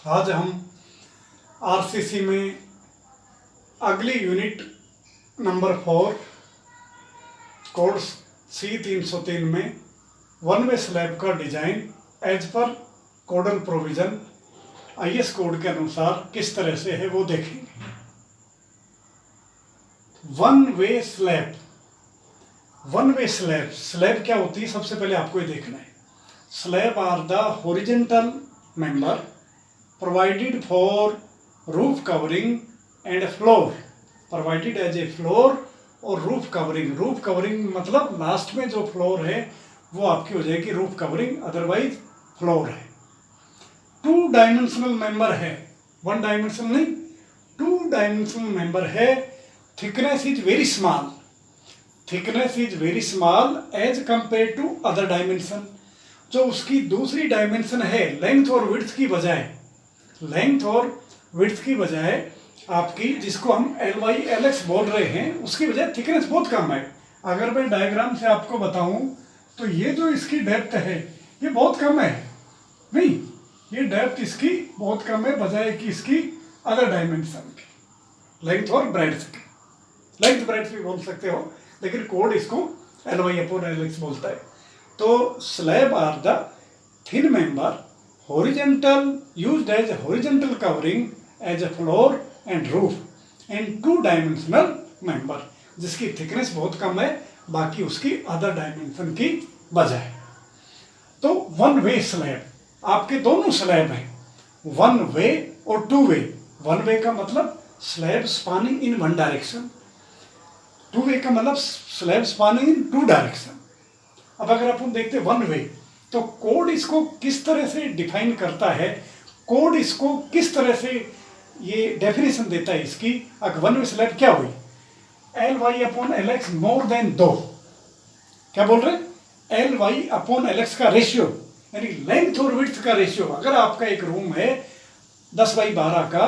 आज हम आरसीसी में अगली यूनिट नंबर 4 कोड C303 में वन वे स्लैब का design as per codal provision IS code के अनुसार किस तरह से है वो देखेंगे। One way slab, one way slab, slab क्या होती है सबसे पहले आपको ये देखना है। Slab are the horizontal member provided for roof covering and floor, provided as a floor और रूफ कवरिंग। रूफ कवरिंग मतलब लास्ट में जो फ्लोर है वो आपकी हो जाएगी रूफ कवरिंग, अदरवाइज फ्लोर है। टू डायमेंशनल मेंबर है, वन डायमेंशनल नहीं, टू डायमेंशनल मेंबर है। Thickness is very small, thickness is very small as compare to other dimension. जो उसकी दूसरी डायमेंशन है लेंथ और विड्थ की बजाय, लेंथ और विड्थ की बजाय आपकी जिसको हम LY LX बोल रहे हैं उसकी बजाय थिकनेस बहुत कम है। अगर मैं डायग्राम से आपको बताऊं तो ये जो इसकी डेप्थ है ये बहुत कम है, नहीं ये डेप्थ इसकी बहुत कम है बजाय कि इसकी अदर डायमेंशन की लेंथ और ब्रेड्थ की। लेंथ ब्रेड्थ भी बोल सकते हो लेकिन कोड इसको LY/LX बोलता है। तो slab are the thin member horizontal used as horizontal covering as a floor and roof and two dimensional member, जिसकी थिकनेस बहुत कम है बाकी उसकी अदर डायमेंशन की बजाय। तो वन वे स्लैब, आपके दोनों स्लैब हैं, वन वे और टू वे। वन वे का मतलब slab spanning in one direction, two way का मतलब slab spanning in two direction. अब अगर अपन देखते वन वे तो कोड इसको किस तरह से डिफाइन करता है, कोड इसको किस तरह से ये डेफिनेशन देता है इसकी। अगर वन वे स्लैब क्या हुई, LY/LX मोर देन 2, क्या बोल रहे हैं LY/LX का रेशियो यानी लेंथ और विड्थ का रेशियो। अगर आपका एक रूम है 10/12 का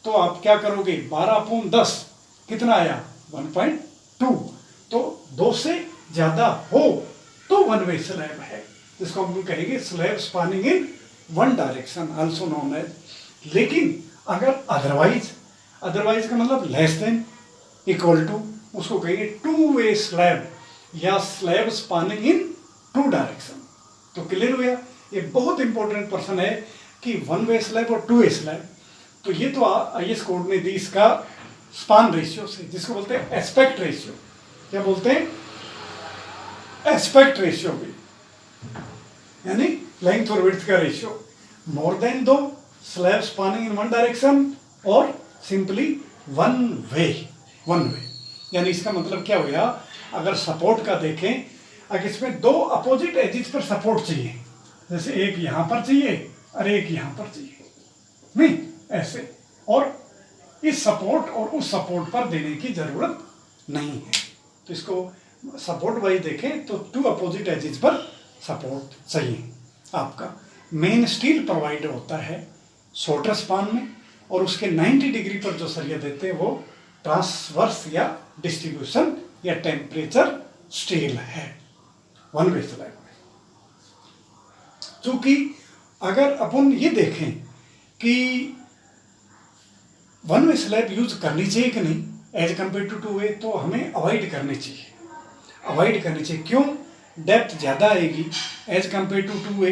तो आप क्या करोगे 12/10 कितना आया 1.2, तो 2 से ज्यादा हो तो वन वे स्लैब है, जिसको हम कहेंगे slab spanning in one direction also known as. लेकिन अगर अदरवाइज, अदरवाइज का मतलब लेस देन इक्वल टू, उसको कहेंगे टू वे स्लैब या slab spanning in two direction. तो क्लियर हुआ, ये बहुत इंपॉर्टेंट पर्सन है कि वन वे स्लैब और टू वे स्लैब। तो ये तो IS कोड ने दी इसका स्पान रेशियो से, जिसको बोलते हैं एस्पेक्ट रेशियो। क्या बोलते हैं एस्पेक्ट रेशियो भी, यानी लेंथ और विड्थ का ratio more than 2, slab spanning in one direction और simply one way. One way यानी इसका मतलब क्या हुआ, अगर सपोर्ट का देखें, अगर इसमें 2 अपोजिट एजिस पर सपोर्ट चाहिए, जैसे एक यहां पर चाहिए और एक यहां पर चाहिए, नहीं ऐसे, और इस सपोर्ट और उस सपोर्ट पर देने की जरूरत नहीं है। तो इसको सपोर्ट वाइज देखें तो 2 अपोजिट एजिस पर सपोर्ट चाहिए। आपका मेन स्टील प्रोवाइड होता है शॉर्टर स्पान में, और उसके 90 डिग्री पर जो सरिया देते हैं वो ट्रांसवर्स या डिस्ट्रीब्यूशन या टेम्परेचर स्टील है वन वे स्लैब में। क्योंकि अगर अपन ये देखें कि वन वे स्लैब यूज करनी चाहिए कि नहीं as compare to two way, तो हमें अवॉइड करनी चाहिए, अवॉइड करनी चाहिए। क्यों, डेप्थ ज़्यादा आएगी as compare to two way,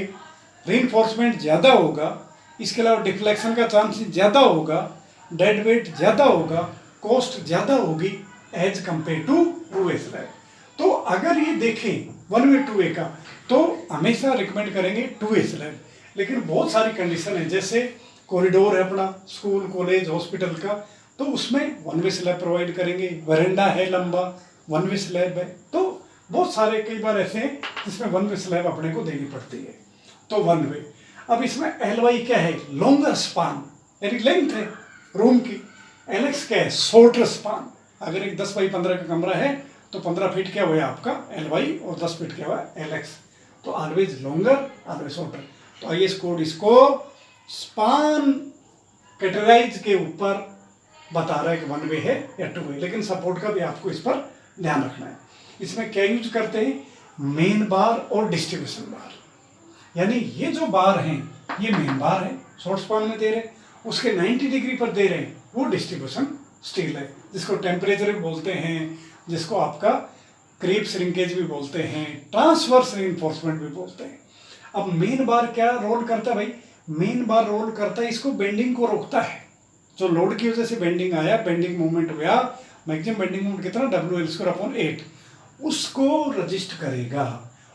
reinforcement ज़्यादा होगा, इसके अलावा डिफ्लेक्शन का चांस ज़्यादा होगा, डेड वेट ज़्यादा होगा, कॉस्ट ज़्यादा होगी as compare to two way slab. तो अगर ये देखें वन वे टू वे का तो हमेशा रिकमेंड करेंगे टू वे स्लैब। लेकिन बहुत सारी कंडीशन है, जैसे कॉरिडोर है अपना स्कूल कॉलेज हॉस्पिटल का, तो उसमें वन वे स्लैब प्रोवाइड करेंगे। वरेंडा है लंबा, वन वे स्लैब है। तो बहुत सारे कई बार ऐसे हैं जिसमें वन वे स्लैब अपने को देनी पड़ती है, तो वन वे। अब इसमें LY क्या है, लॉन्गर स्पान यानी लेंथ है रूम की, LX क्या है, शॉर्टर स्पान। अगर एक 10/15 का कमरा है तो 15 फीट क्या हुआ आपका LY और 10 फीट क्या हुआ LX। तो ऑलवेज लॉन्गर ऑलवेज शॉर्टर। तो IS कोड इसको स्पान कैटेगराइज के ऊपर बता रहा है कि वन वे है या टू वे, लेकिन सपोर्ट का भी आपको इस पर ध्यान रखना है। इसमें क्या यूज करते हैं, मेन बार और डिस्ट्रीब्यूशन बार। यानी ये जो बार हैं ये मेन बार है शॉर्ट स्पान में दे रहे हैं, उसके 90 डिग्री पर दे रहे हैं, वो डिस्ट्रीब्यूशन स्टील है, जिसको टेम्परेचर भी बोलते हैं, जिसको आपका क्रीप श्रिंकेज भी बोलते हैं, ट्रांसवर्स रीइंफोर्समेंट भी बोलते हैं। अब मेन बार क्या रोल करता है भाई? मेन बार रोल करता है, इसको बेंडिंग को रोकता है। जो लोड की वजह से बेंडिंग आया, बेंडिंग मूवमेंट हुआ, मैक्सिमम बेंडिंग मूवमेंट कितना, WL²/8, उसको रजिस्ट करेगा।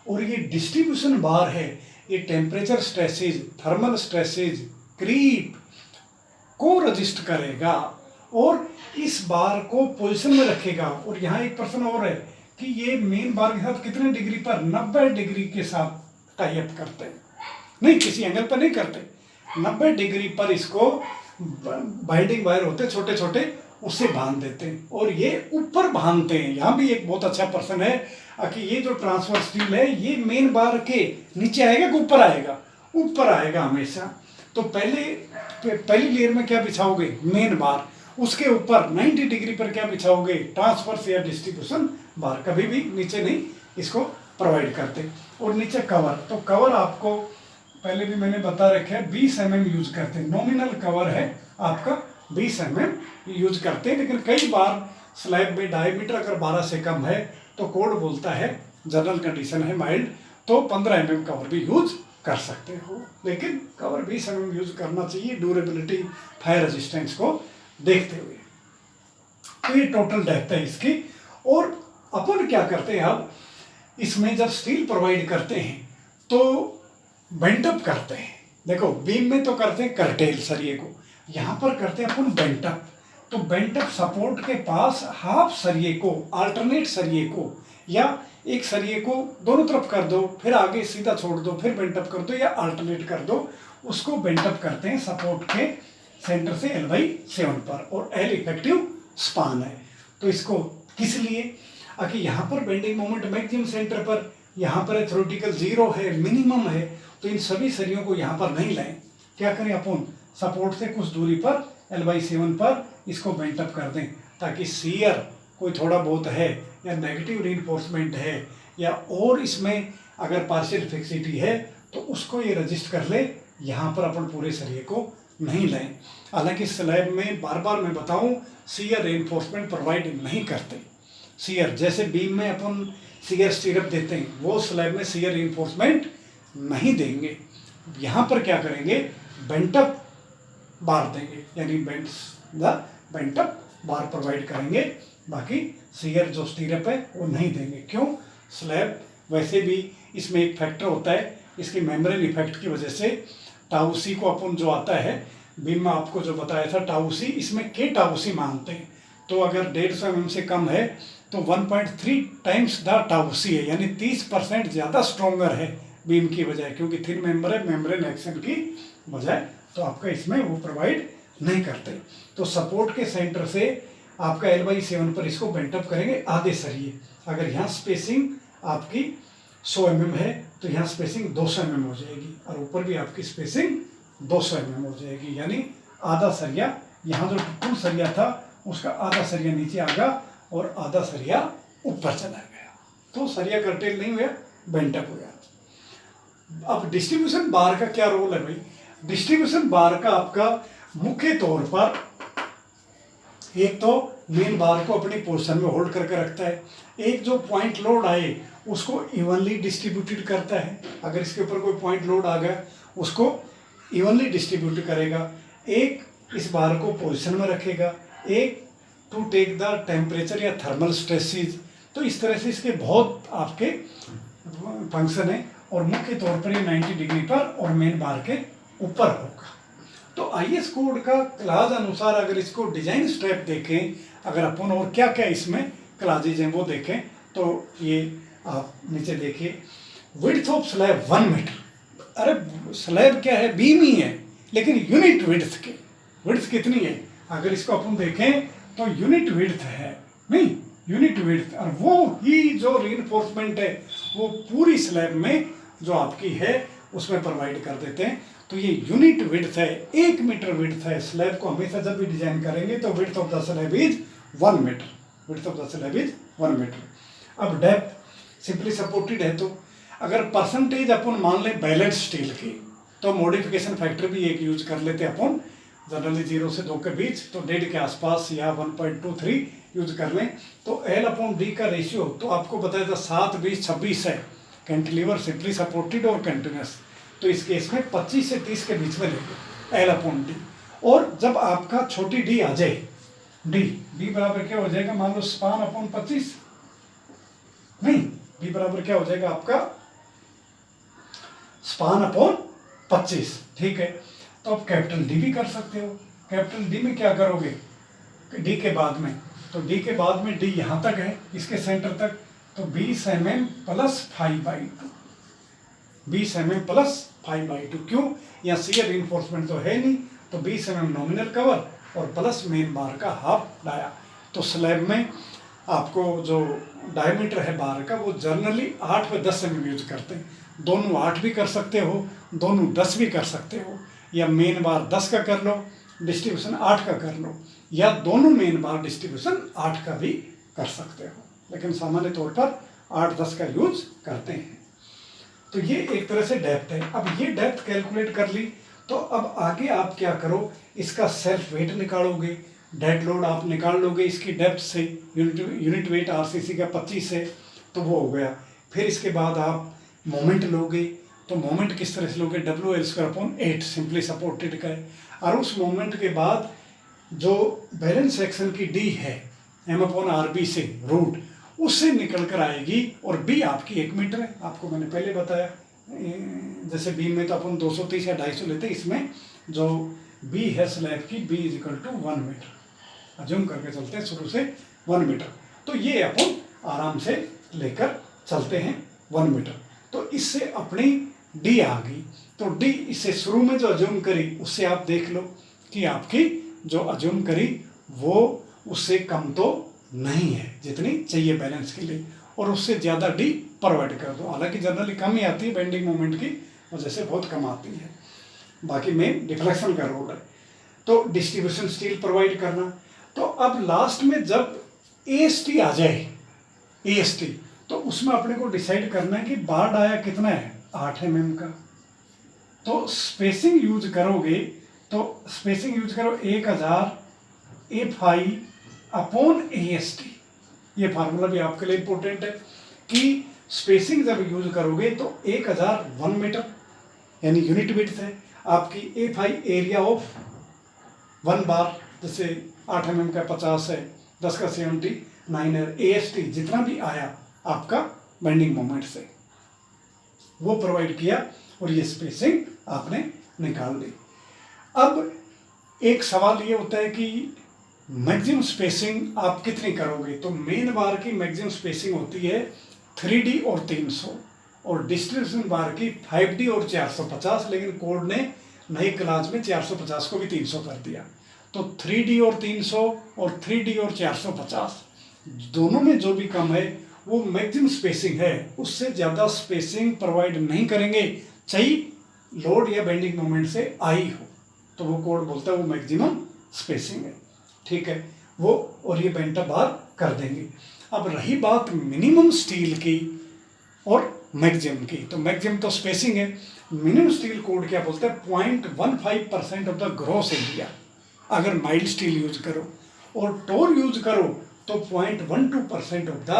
और ये डिस्ट्रीब्यूशन बार है, ये temperature stresses, thermal stresses, creep को रजिस्ट करेगा और इस बार को पोजीशन में रखेगा। और यहाँ एक प्रश्न और है कि ये मेन बार के साथ कितने डिग्री पर, 90 डिग्री के साथ टाई अप करते हैं, नहीं किसी एंगल पर नहीं करते, 90 डिग्री पर इसको बाइंडिंग वायर होते छोटे छोटे, उससे बांध देते हैं और ये ऊपर बांधते हैं। यहाँ भी एक बहुत अच्छा प्रश्न है कि ये जो ट्रांसफर स्टील है ये मेन बार के नीचे आएगा कि ऊपर आएगा? ऊपर आएगा हमेशा। तो पहली लेयर में क्या बिछाओगे? मेन बार, उसके ऊपर 90 डिग्री पर क्या बिछाओगे? ट्रांसफर या डिस्ट्रीब्यूशन बार। कभी भी नीचे नहीं इसको प्रोवाइड करते। और नीचे कवर, तो कवर आपको पहले भी मैंने बता रखा है 20 mm यूज करते हैं, नॉमिनल कवर है आपका 20 mm यूज करते हैं। लेकिन कई बार स्लैब में डायमीटर अगर 12 से कम है तो कोड बोलता है, जनरल कंडीशन है माइल्ड, तो 15 mm कवर भी यूज कर सकते हो, लेकिन कवर 20 mm यूज करना चाहिए ड्यूरेबिलिटी, फायर रेजिस्टेंस को देखते हुए। तो ये टोटल डेप्थ है इसकी। और अपन क्या करते हैं, अब इसमें जब स्टील प्रोवाइड करते हैं तो बेंटअप करते हैं। देखो बीम में तो करते हैं कर्टेल सरिये को, यहाँ पर करते हैं अपन बेंटअप। तो बेंटअप सपोर्ट के पास हाफ सरिये को, अल्टरनेट सरिये को, या एक सरिये को दोनों तरफ कर दो, फिर आगे सीधा छोड़ दो, फिर बेंटअप कर दो या अल्टरनेट कर दो, उसको बेंटअप करते हैं सपोर्ट के सेंटर से L/7 पर। और L इफेक्टिव स्पान है। तो इसको किस लिए, कि यहाँ पर बेंडिंग मोमेंट मैक्सिमम सेंटर पर, यहाँ पर थ्योरेटिकल 0 है, मिनिमम है, तो इन सभी सरियों को यहाँ पर नहीं लाएं। क्या करें अपन, सपोर्ट से कुछ दूरी पर L/7 पर इसको बेंटअप कर दें, ताकि शियर कोई थोड़ा बहुत है या नेगेटिव रीइंफोर्समेंट है या और इसमें अगर पार्शियल फिक्सिटी है तो उसको ये रजिस्ट कर ले। यहाँ पर अपन पूरे सरिये को नहीं लाएं। हालांकि स्लैब में बार बार मैं बताऊं, शियर रीइंफोर्समेंट प्रोवाइड नहीं करते। शियर जैसे बीम में अपन शियर स्टीरअप देते हैं, वो स्लैब में शियर रीइंफोर्समेंट नहीं देंगे। यहाँ पर क्या करेंगे, बेंटअप बार देंगे, यानी बेंटअप बार प्रोवाइड करेंगे, बाकी शियर जो स्टीरअप है वो नहीं देंगे। क्यों? स्लैब वैसे भी इसमें एक फैक्टर होता है, इसकी मेम्ब्रेन इफेक्ट की वजह से टाउसी को अपन जो आता है बीम में, आपको जो बताया था टाउसी, इसमें के टाउसी मानते हैं। तो अगर 150 mm से कम है तो 1.3 टाइम्स द टाउसी है, यानी 30% ज़्यादा स्ट्रोंगर है बीम की बजाय, क्योंकि थिन मेंबर है मेम्ब्रेन एक्शन की बजाय, तो आपका इसमें वो प्रोवाइड नहीं करते। तो सपोर्ट के सेंटर से आपका L/7 पर इसको बेंटअप करेंगे आधे सरिये। अगर यहाँ स्पेसिंग आपकी 100 mm है तो यहाँ स्पेसिंग 200 mm हो जाएगी, और ऊपर भी आपकी स्पेसिंग 200 mm हो जाएगी, यानी आधा सरिया, यहाँ जो कुल सरिया था उसका आधा सरिया नीचे आ गया और आधा सरिया ऊपर चला गया। तो सरिया कर्टेल नहीं हुआ, बेंटअप हो गया। अब डिस्ट्रीब्यूशन बार का क्या रोल है भाई? डिस्ट्रीब्यूशन बार का आपका मुख्य तौर पर एक तो मेन बार को अपनी पोजीशन में होल्ड करके रखता है, एक जो पॉइंट लोड आए उसको इवनली डिस्ट्रीब्यूटेड करता है। अगर इसके ऊपर कोई पॉइंट लोड आ गया उसको इवनली डिस्ट्रीब्यूट करेगा, एक इस बार को पोजीशन में रखेगा, एक टू टेक द टेम्परेचर या थर्मल स्ट्रेसेस। तो इस तरह से इसके बहुत आपके फंक्शन है, और मुख्य तौर पर ये 90 डिग्री पर और मेन बार के ऊपर होगा। तो IS कोड का क्लास अनुसार अगर इसको डिजाइन स्टेप देखें, अगर अपन और क्या क्या इसमें क्लासेज हैं वो देखें, तो ये आप नीचे देखिए, विड्थ ऑफ स्लैब 1 मीटर। अरे स्लैब क्या है, बीम ही है, लेकिन यूनिट विड्थ के, विड्थ कितनी है अगर इसको अपन देखें तो यूनिट विड्थ है, नहीं यूनिट विड्थ, और वो ही जो रीइंफोर्समेंट है वो पूरी स्लैब में जो आपकी है उसमें प्रोवाइड कर देते हैं। तो ये यूनिट विड्थ है, 1 मीटर विड्थ है। स्लैब को हमेशा जब भी डिजाइन करेंगे तो width of the slab is 1 metre, width of the slab is 1 metre. अब डेप्थ सिंपली सपोर्टेड है, तो अगर परसेंटेज अपन मान लें बैलेंस स्टील की, तो मॉडिफिकेशन फैक्टर भी एक यूज कर लेते हैं अपन, जनरली 0 से 2 के बीच, तो 1.5 के आसपास या 1.23 यूज कर लें। तो L/D का रेशियो तो आपको बताया था 7, 20, 26 है, कैंटिलीवर सिंपली सपोर्टेड और कंटिन्यूस, तो इस केस में 25 से 30 के बीच में लेंगे L/D। और जब आपका छोटी डी आ जाए, डी बराबर क्या हो जाएगा, मान लो स्पान अपॉन 25, नहीं, डी बराबर क्या हो जाएगा आपका स्पान अपॉन 25, ठीक है। तो आप कैपिटल डी भी कर सकते हो। कैपिटल डी में क्या करोगे, डी के बाद में, तो डी के बाद में डी यहाँ तक है, इसके सेंटर तक, तो 20 mm प्लस 5/2, 20 mm प्लस 5/2। क्यों, यहाँ सीयर रिइंफोर्समेंट तो है नहीं, तो 20 mm नॉमिनल कवर और प्लस मेन बार का हाफ डाया। तो स्लैब में आपको जो डायमीटर है बार का वो जनरली 8 व 10 mm यूज करते हैं। दोनों 8 भी कर सकते हो, दोनों 10 भी कर सकते हो, या मेन बार 10 का कर लो, डिस्ट्रीब्यूशन 8 का कर लो, या दोनों मेन बार डिस्ट्रीब्यूशन 8 का भी कर सकते हो, लेकिन सामान्य तौर पर 8-10 का यूज करते हैं। तो ये एक तरह से डेप्थ है। अब ये डेप्थ कैलकुलेट कर ली, तो अब आगे आप क्या करो, इसका सेल्फ वेट निकालोगे, डेड लोड आप निकाल लोगे इसकी डेप्थ से, यूनिट वेट RCC का 25 है, तो वो हो गया। फिर इसके बाद आप मोमेंट लोगे, तो मोमेंट किस तरह से लोगे, WL/8 सिंपली सपोर्टेड का है, और उस मोमेंट के बाद जो बैलेंस सेक्शन की डी है M/RB से रूट, उससे निकल कर आएगी, और बी आपकी 1 मीटर है, आपको मैंने पहले बताया। जैसे बीम में तो अपन 230 या 250 लेते हैं, इसमें जो बी है स्लैब की, B = 1 मीटर अज्यूम करके चलते हैं शुरू से 1 मीटर, तो ये अपन आराम से लेकर चलते हैं 1 मीटर। तो इससे अपनी डी आ गई, तो डी इससे शुरू में जो अज्यूम करी उससे आप देख लो कि आपकी जो अज्यूम करी वो उससे कम तो नहीं है जितनी चाहिए बैलेंस के लिए, और उससे ज़्यादा डी प्रोवाइड कर दो। हालांकि जनरली कम ही आती है बेंडिंग मोमेंट की वजह से, बहुत कम आती है, बाकी में डिफ्लेक्शन का रोल है। तो डिस्ट्रीब्यूशन स्टील प्रोवाइड करना। तो अब लास्ट में जब AST आ जाए, AST, तो उसमें अपने को डिसाइड करना है कि बार डाया कितना है, 8 mm का। तो स्पेसिंग यूज करोगे, तो स्पेसिंग यूज करो 1000 FI/AST। ये फार्मूला भी आपके लिए इंपॉर्टेंट है कि स्पेसिंग जब यूज करोगे तो 1000 1 मीटर यानी यूनिट विड्थ है आपकी, FI एरिया ऑफ 1 बार, जैसे 8 mm का 50 है, 10 का 79 है, AST जितना भी आया आपका बेंडिंग मोमेंट से वो प्रोवाइड किया, और ये स्पेसिंग आपने निकाल ली। अब एक सवाल ये होता है कि मैक्सिमम स्पेसिंग आप कितनी करोगे, तो मेन बार की मैक्सिमम स्पेसिंग होती है 3D और 300, और डिस्ट्रीब्यूशन बार की 5D और 450, लेकिन कोड ने नई क्लास में 450 को भी 300 कर दिया। तो 3D और 300 और 3D और 450 दोनों में जो भी कम है वो मैक्सिमम स्पेसिंग है, उससे ज़्यादा स्पेसिंग प्रोवाइड नहीं करेंगे, चाहे लोड या बेंडिंग मोमेंट से आई हो, तो वो कोड बोलता है वो मैक्सिमम स्पेसिंग है, ठीक है वो, और ये बेंटा बार कर देंगे। अब रही बात मिनिमम स्टील की और मैक्सिमम की, तो मैक्सिमम तो स्पेसिंग है, मिनिमम स्टील कोड क्या बोलता है, 0.15% ऑफ द ग्रॉस एरिया अगर माइल्ड स्टील यूज करो, और टोर यूज करो तो 0.12% ऑफ द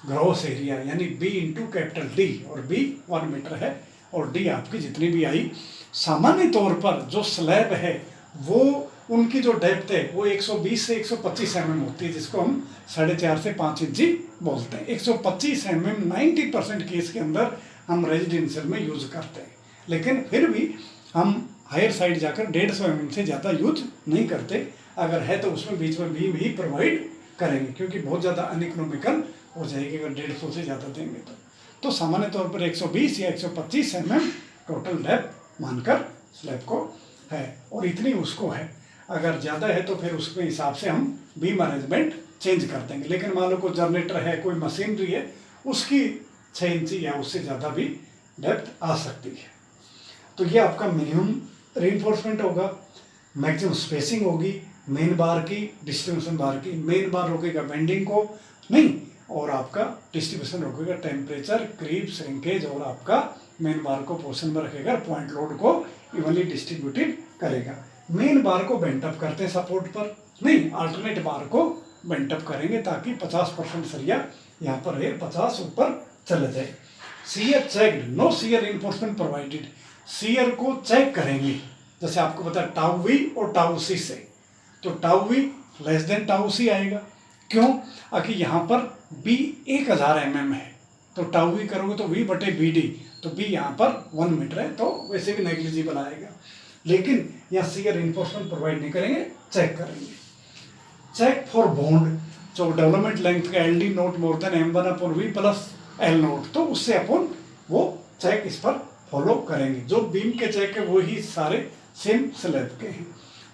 ग्रॉस एरिया, यानी B × कैपिटल D, और B 1 मीटर है, और D आपकी जितनी भी आई। सामान्य तौर पर जो स्लैब है वो उनकी जो डेप्थ है वो 120 से 125 mm होती है, जिसको हम 4.5 से 5 इंची बोलते हैं। 125 mm 90% केस के अंदर हम रेजिडेंशियल में यूज करते हैं, लेकिन फिर भी हम हायर साइड जाकर 150 mm से ज़्यादा यूज नहीं करते, अगर है तो उसमें बीच में बीम ही प्रोवाइड करेंगे, क्योंकि बहुत ज़्यादा अनइकोनॉमिकल हो जाएगी अगर 150 से ज़्यादा देंगे तो सामान्य तौर पर 120 या 125 mm टोटल डेप्थ मानकर स्लैब को है, और इतनी उसको है। अगर ज़्यादा है तो फिर उसके हिसाब से हम बीम अरेंजमेंट चेंज कर देंगे, लेकिन मान लो कोई जनरेटर है, कोई मशीनरी है, उसकी 6 इंची या उससे ज़्यादा भी डेप्थ आ सकती है। तो ये आपका मिनिमम रीइंफोर्समेंट होगा, मैक्सिमम स्पेसिंग होगी मेन बार की, डिस्ट्रीब्यूशन बार की। मेन बार रोकेगा बेंडिंग को नहीं, और आपका डिस्ट्रीब्यूशन रोकेगा टेम्परेचर, क्रीप, श्रिंकेज और आपका मेन बार को पोजीशन में रखेगा, पॉइंट लोड को इवनली डिस्ट्रीब्यूटेड करेगा। मेन बार को बेंट अप करते हैं सपोर्ट पर, नहीं अल्टरनेट बार को बेंट अप करेंगे ताकि 50% सरिया यहाँ पर है, 50 ऊपर चले जाए। Shear checked, no shear reinforcement provided, shear को चेक करेंगे, जैसे आपको पता टाउ वी और टाउ सी से, तो tau v less than tau c आएगा। क्यों? आखि यहाँ पर बी 1000 mm है, तो टाउ वी करोगे तो वी बटे बी डी, तो बी यहाँ पर 1 मीटर है, तो वैसे भी नेग्लिजिबल आएगा। लेकिन यहाँ सीयर रिइंफोर्समेंट प्रोवाइड नहीं करेंगे, चेक करेंगे। चेक फॉर बॉन्ड, जो डेवलपमेंट लेंथ का L D not more than M1 upon V plus L naught, तो उससे अपन वो चेक इस पर फॉलो करेंगे। जो बीम के चेक है वही सारे सेम स्लैब के हैं।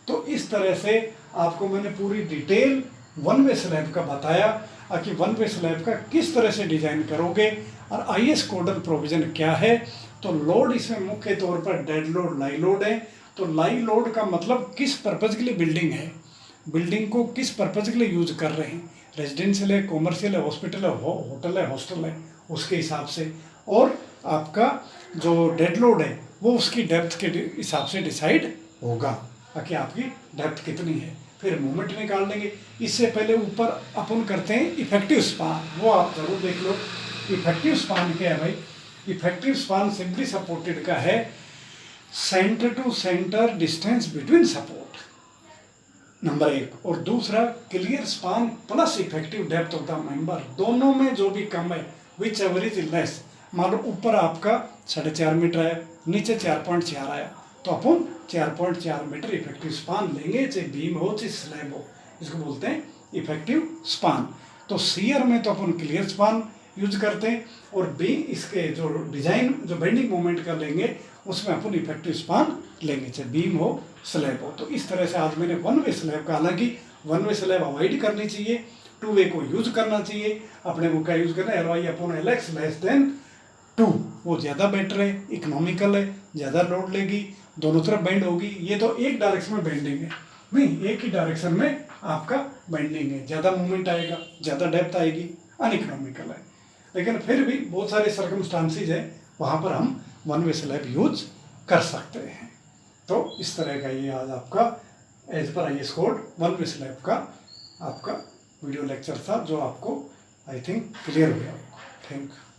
तो इस तरह से आपको मैंने पूरी डिटेल वन वे स्लैब का बताया कि वन वे स्लैब का किस तरह से डिजाइन करोगे और IS कोडल प्रोविजन क्या है। तो लोड इसमें मुख्य तौर पर डेड लोड, लाई लोड है। तो लाई लोड का मतलब किस पर्पज के लिए बिल्डिंग है, बिल्डिंग को किस पर्पज के लिए यूज कर रहे हैं, रेजिडेंशियल है, कॉमर्शियल है, हॉस्पिटल है, होटल है, हॉस्टल है, उसके हिसाब से। और आपका जो डेड लोड है वो उसकी डेप्थ के हिसाब से डिसाइड होगा कि आपकी डेप्थ कितनी है। फिर मूवमेंट निकाल देंगे। इससे पहले ऊपर अपन करते हैं इफेक्टिव स्पान, वो आप जरूर देख लो। इफेक्टिव स्पान क्या है भाई? इफेक्टिव स्पान सिंपली सपोर्टेड का है centre to centre distance between support, number 1। और दूसरा clear span plus effective depth of the member, दोनों में जो भी कम है विच एवर इज लेस। मान लो ऊपर आपका 4.5 मीटर है, नीचे 4.4 आया, तो अपन 4.4 मीटर इफेक्टिव स्पान लेंगे, चाहे बीम हो चाहे स्लैब हो, इसको बोलते हैं इफेक्टिव स्पान। तो सीयर में तो अपन क्लियर स्पान यूज करते हैं, और बी इसके जो डिजाइन जो बेंडिंग मोमेंट का लेंगे उसमें अपन इफेक्टिव स्पान लेंगे, चाहे बीम हो स्लैब हो। तो इस तरह से आज मैंने वन वे स्लैब का, हालांकि वन वे स्लैब अवॉइड करनी चाहिए, टू वे को यूज करना चाहिए। अपने को क्या यूज करना है, LY upon LX less than 2, वो ज़्यादा बेटर है, इकोनॉमिकल है, ज़्यादा लोड लेगी, दोनों तरफ बेंड होगी। ये तो एक डायरेक्शन में बेंडिंग है, नहीं एक ही डायरेक्शन में आपका बेंडिंग है, ज़्यादा मूवमेंट आएगा, ज़्यादा डेप्थ आएगी, अनइकोनॉमिकल है। लेकिन फिर भी बहुत सारे सर्कमस्टांसिस है वहाँ पर हम वन वे स्लैब यूज कर सकते हैं। तो इस तरह का ये आज आपका as per IS code one way slab का आपका वीडियो लेक्चर था, जो आपको आई थिंक क्लियर हो गया। Thank you.